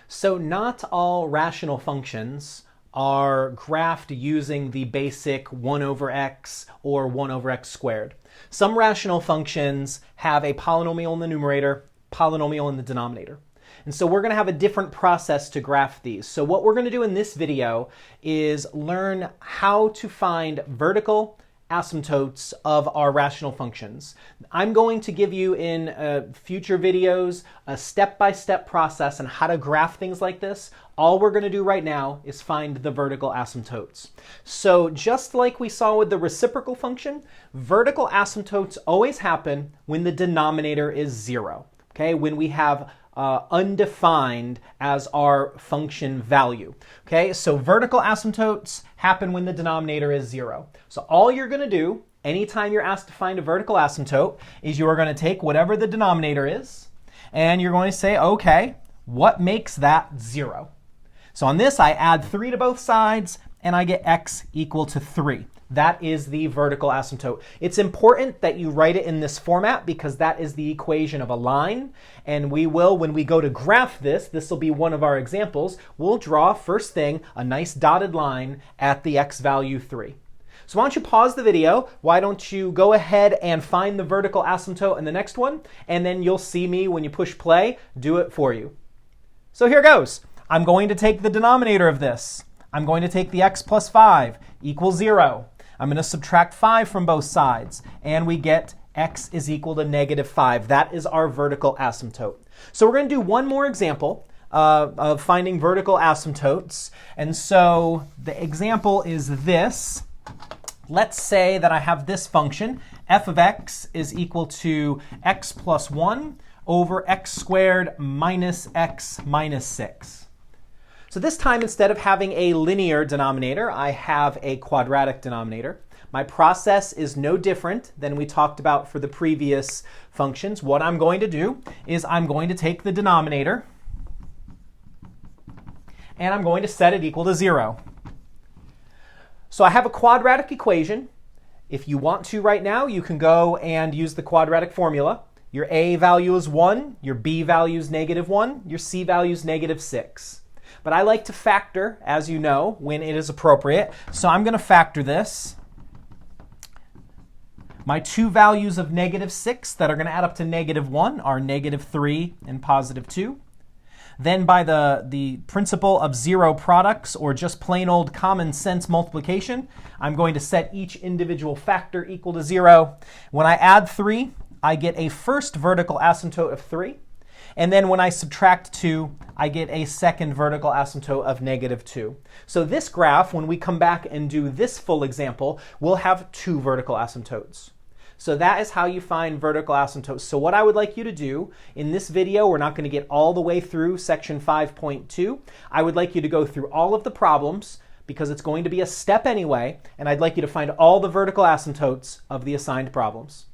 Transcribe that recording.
So not all rational functions are graphed using the basic 1 over x or 1 over x squared. Some rational functions have a polynomial in the numerator, polynomial in the denominator. And so we're going to have a different process to graph these. So what we're going to do in this video is learn how to find vertical asymptotes of our rational functions. I'm going to give you in future videos a step-by-step process on how to graph things like this. All we're going to do right now is find the vertical asymptotes. So just like we saw with the reciprocal function, vertical asymptotes always happen when the denominator is 0. Okay, when we have undefined as our function value. Okay, so vertical asymptotes happen when the denominator is 0. So all you're going to do anytime you're asked to find a vertical asymptote is you are going to take whatever the denominator is and you're going to say, okay, what makes that 0? So on this, I add 3 to both sides and I get x equal to 3. That is the vertical asymptote. It's important that you write it in this format because that is the equation of a line. And we will, when we go to graph this will be one of our examples, we'll draw first thing a nice dotted line at the x value 3. So why don't you pause the video? Why don't you go ahead and find the vertical asymptote in the next one? And then you'll see me, when you push play, do it for you. So here goes. I'm going to take the denominator of this. I'm going to take the x plus 5 equals 0. I'm going to subtract 5 from both sides, and we get x is equal to negative 5. That is our vertical asymptote. So we're going to do one more example of finding vertical asymptotes. And so the example is this. Let's say that I have this function, f of x is equal to x plus 1 over x squared minus x minus 6. So this time, instead of having a linear denominator, I have a quadratic denominator. My process is no different than we talked about for the previous functions. What I'm going to do is I'm going to take the denominator and I'm going to set it equal to 0. So I have a quadratic equation. If you want to right now, you can go and use the quadratic formula. Your a value is 1, your b value is negative 1, your c value is negative 6. But I like to factor, as you know, when it is appropriate. So I'm going to factor this. My two values of negative 6 that are going to add up to negative 1 are negative 3 and positive 2. Then by the principle of zero products, or just plain old common sense multiplication, I'm going to set each individual factor equal to 0. When I add 3, I get a first vertical asymptote of 3. And then when I subtract 2, I get a second vertical asymptote of negative 2. So this graph, when we come back and do this full example, will have 2 vertical asymptotes. So that is how you find vertical asymptotes. So what I would like you to do in this video, we're not going to get all the way through section 5.2. I would like you to go through all of the problems because it's going to be a step anyway, and I'd like you to find all the vertical asymptotes of the assigned problems.